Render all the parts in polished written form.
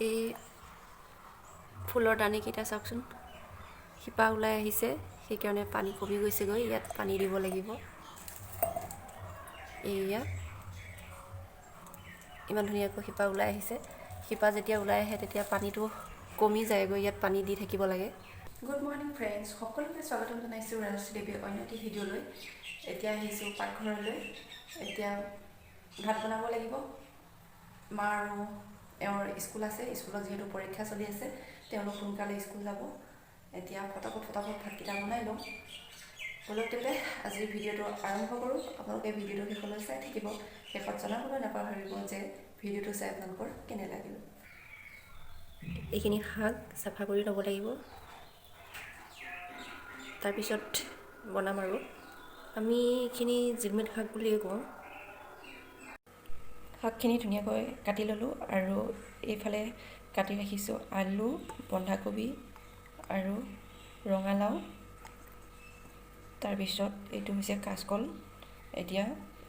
এই ফুলৰ দানিকেইটা চাওকচোন, শিপা ওলাই আহিছে, সেইকাৰণে পানী কমি গৈছেগৈ। ইয়াত পানী দিব লাগিব। এয়া ইমান ধুনীয়াকৈ শিপা ওলাই আহিছে। শিপা যেতিয়া ওলাই আহে তেতিয়া পানীটো কমি যায়গৈ, ইয়াত পানী দি থাকিব লাগে। গুড মৰ্ণিং ফ্ৰেণ্ডছ, সকলোকে স্বাগতম জনাইছোঁ ৰাজশ্ৰী দেৱীৰ অন্য এটি ভিডিঅ'লৈ। এতিয়া আহিছোঁ পাকঘৰলৈ। এতিয়া ভাত বনাব লাগিব। মা আৰু এওঁৰ স্কুল আছে, স্কুলত যিহেতু পৰীক্ষা চলি আছে, তেওঁলোক সোনকালে স্কুল যাব। এতিয়া ফটাফট ভাতকেইটা বনাই লওঁ। বলক আজিৰ ভিডিঅ'টো আৰম্ভ কৰোঁ। আপোনালোকে ভিডিঅ'টো শেষলৈ চাই থাকিব। শেষত জনাবলৈ নাপাহৰিব যে ভিডিঅ'টো চাই আপোনালোকৰ কেনে লাগিল। এইখিনি শাক চাফা কৰি ল'ব লাগিব, তাৰপিছত বনাম আৰু। আমি এইখিনি জিলমিল শাক বুলিয়ে কওঁ। শাকখিনি ধুনীয়াকৈ কাটি ল'লোঁ আৰু এইফালে কাটি ৰাখিছোঁ আলু, বন্ধাকবি আৰু ৰঙালাও। তাৰপিছত এইটো হৈছে কাচকল। এতিয়া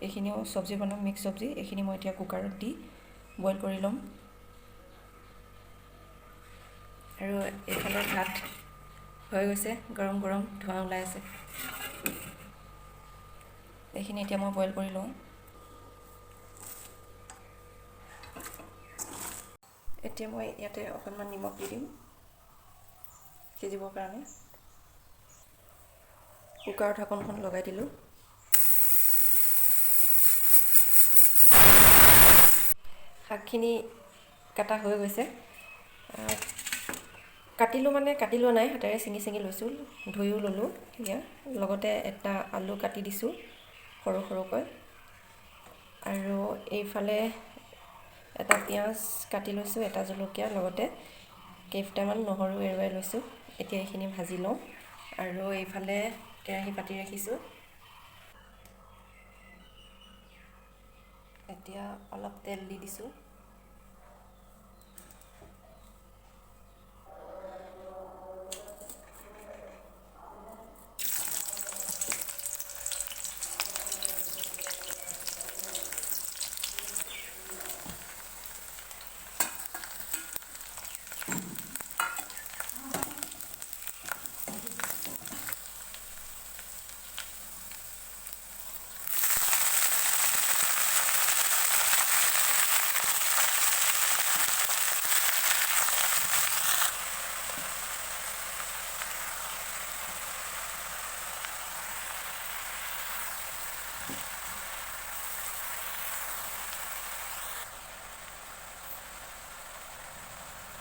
এইখিনিও চব্জি বনাম, মিক্স চব্জি। এইখিনি মই এতিয়া কুকাৰত দি বইল কৰি ল'ম। আৰু এইফালে ভাত হৈ গৈছে, গৰম গৰম ধোঁৱা ওলাই আছে। এইখিনি এতিয়া মই বইল কৰি লওঁ। এতিয়া মই ইয়াতে অকণমান নিমখ দি দিম সিজিবৰ কাৰণে। কুকাৰৰ ঢাকনখন লগাই দিলোঁ। শাকখিনি কাটা হৈ গৈছে। কাটি লোৱা নাই, হাতেৰে ছিঙি লৈছোঁ, ধুইও ল'লোঁ। এতিয়া লগতে এটা আলু কাটি দিছোঁ সৰু সৰুকৈ, আৰু এইফালে এটা পিঁয়াজ কাটি লৈছোঁ, এটা জলকীয়া, লগতে কেইফুটামান নহৰু এৰুৱাই লৈছোঁ। এতিয়া এইখিনি ভাজি লওঁ। আৰু এইফালে কেৰাহী পাতি ৰাখিছোঁ। এতিয়া অলপ তেল দি দিছোঁ।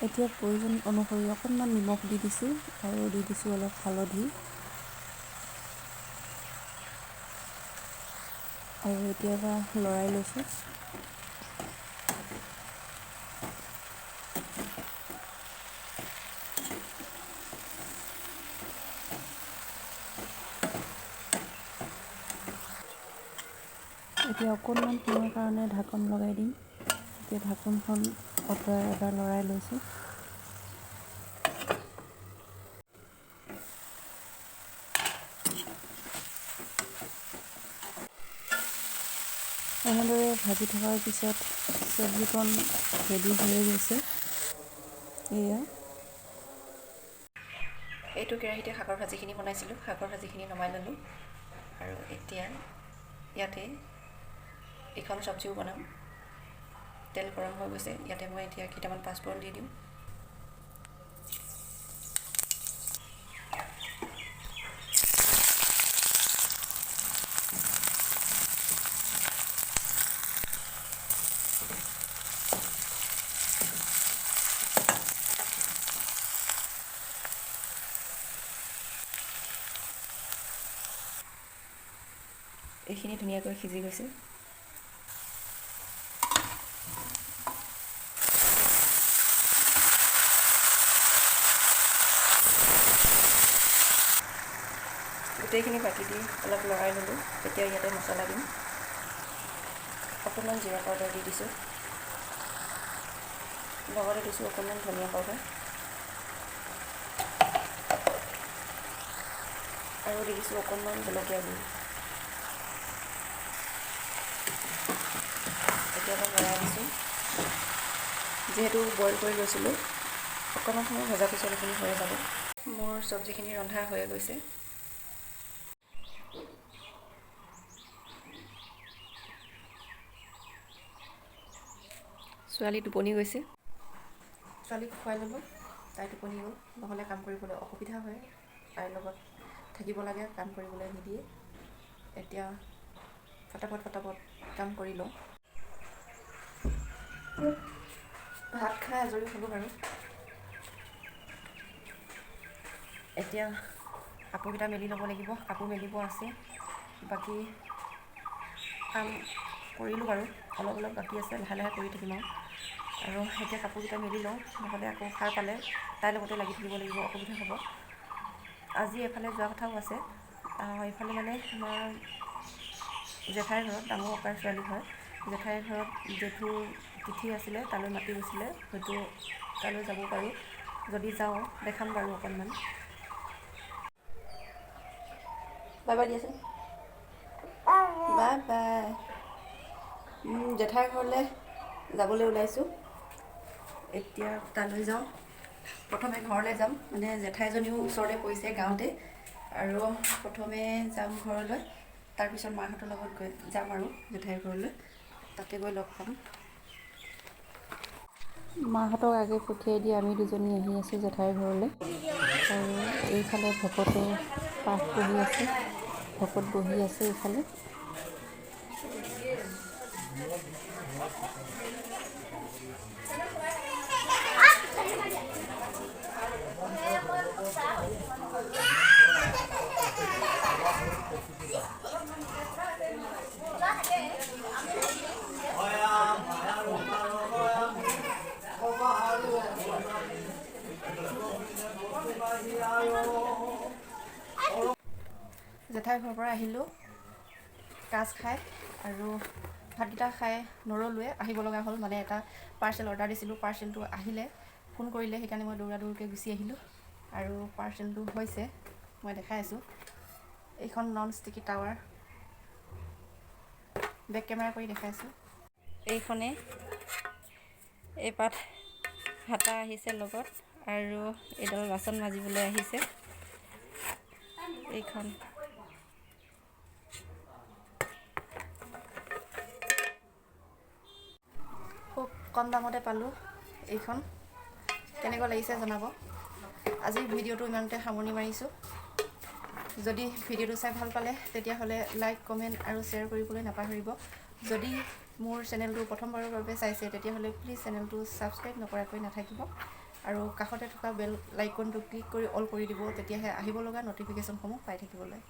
এতিয়া প্ৰয়োজন অনুসৰি অকণমান নিমখ দি দিছোঁ আৰু দি দিছোঁ অলপ হালধি। আৰু এতিয়া লৰাই লৈছোঁ। এতিয়া অকণমান সময়ৰ কাৰণে ঢাকন লগাই দিম। এতিয়া ঢাকনখন অঁতৰাই এবাৰ লৰাই লৈছোঁ। এনেদৰে ভাজি থকাৰ পিছত চব্জিকণ ৰেডি হৈ গৈছে। এয়া এইটো কেৰাহীতে শাকৰ ভাজিখিনি বনাইছিলোঁ। শাকৰ ভাজিখিনি নমাই ল'লোঁ। আৰু এতিয়া ইয়াতে এইখন চব্জিও বনাম। তেল গৰম হৈ গৈছে। ইয়াতে মই এতিয়া কেইটামান পাঁচফোৰণ দি দিম। এইখিনি ধুনীয়াকৈ সিজি গৈছে। গোটেইখিনি বাকি দি অলপ লৰাই ল'লোঁ। এতিয়া ইয়াতে মছলা দিম। অকণমান জিৰা পাউডাৰ দি দিছোঁ, লগতে দিছোঁ অকণমান ধনিয়া পাউডাৰ, আৰু দি দিছোঁ অকণমান জলকীয়া গুড়ি। এতিয়া লৰাই দিছোঁ। যিহেতু বইল কৰি লৈছিলোঁ, অকণমান সময় ভজাৰ পিছত এইখিনি হৈ যাব। মোৰ চব্জিখিনি ৰন্ধা হৈ গৈছে। ছোৱালী টোপনি গৈছে। ছোৱালীক খুৱাই ল'লোঁ, তাই টোপনি গ'ল। নহ'লে কাম কৰিবলৈ অসুবিধা হয়, তাইৰ লগত থাকিব লাগে, কাম কৰিবলৈ নিদিয়ে। এতিয়া ফটাফট কাম কৰি লওঁ। ভাত খাই আজৰি হ'লোঁ বাৰু। এতিয়া কাপোৰকেইটা মেলি ল'ব লাগিব, কাপোৰ মেলিব আছে। বাকী কাম কৰিলোঁ বাৰু, অলপ বাকী আছে, লাহে কৰি থাকিম আৰু এতিয়া কাপোৰকেইটা মেলি লওঁ, নহ'লে আকৌ সাৰ পালে তাইৰ লগতে লাগি থাকিব লাগিব, অসুবিধা হ'ব। আজি এফালে যোৱা কথাও আছে। এইফালে মানে আমাৰ জেঠাইৰ ঘৰত, ডাঙৰ ককাৰ ছোৱালী হয়, জেঠাইৰ ঘৰত জেঠুৰ তিথি আছিলে, তালৈ মাতি গৈছিলে। হয়তো তালৈ যাব পাৰোঁ, যদি যাওঁ দেখাম বাৰু অকণমান। বাই বাই দিয়াচোন, বাই বাই। জেঠাইৰ ঘৰলৈ যাবলৈ ওলাইছোঁ। এতিয়া তালৈ যাওঁ। প্ৰথমে ঘৰলৈ যাম, মানে জেঠাইজনীও ওচৰতে পৰিছে গাঁৱতে, আৰু প্ৰথমে যাম ঘৰলৈ, তাৰপিছত মাহঁতৰ লগত যাম আৰু জেঠাইৰ ঘৰলৈ, তাতে গৈ লগ পাম। মাহঁতক আগে পঠিয়াই দি আমি দুজনী আহি আছোঁ জেঠাইৰ ঘৰলৈ। আৰু এইফালে ভকতে পাঠ পঢ়ি আছে, ভকত বহি আছে এইফালে। জেঠাইৰ ঘৰৰ পৰা আহিলোঁ, কাজ খাই, আৰু ভাতকেইটা খাই নৰলোৱে, আহিব লগা হ'ল। মানে এটা পাৰ্চেল অৰ্ডাৰ দিছিলোঁ, পাৰ্চেলটো আহিলে, ফোন কৰিলে, সেইকাৰণে মই দৌৰাকৈ গুচি আহিলোঁ। আৰু পাৰ্চেলটো হৈছে, মই দেখাই আছোঁ। এইখন নন ষ্টিকি টাৱাৰ, বেক কেমেৰা কৰি দেখাইছোঁ। এইখনে এইপাত হাতা আহিছে লগত, আৰু এইডাল বাচন মাজিবলৈ আহিছে। এইখন খুব কম দামতে পালোঁ। এইখন কেনেকুৱা লাগিছে জনাব। আজিৰ ভিডিঅ'টো ইমানতে সামৰণি মাৰিছোঁ। যদি ভিডিঅ'টো চাই ভাল পালে তেতিয়াহ'লে লাইক, কমেণ্ট আৰু শ্বেয়াৰ কৰিবলৈ নাপাহৰিব। যদি মোৰ চেনেলটো প্ৰথমবাৰৰ বাবে চাইছে তেতিয়াহ'লে প্লিজ চেনেলটো ছাবস্ক্ৰাইব নকৰাকৈ নাথাকিব, আৰু কাষতে থকা বেল আইকনটো ক্লিক কৰি অল কৰি দিব, তেতিয়াহে আহিব লগা ন'টিফিকেশ্যনসমূহ পাই থাকিবলৈ।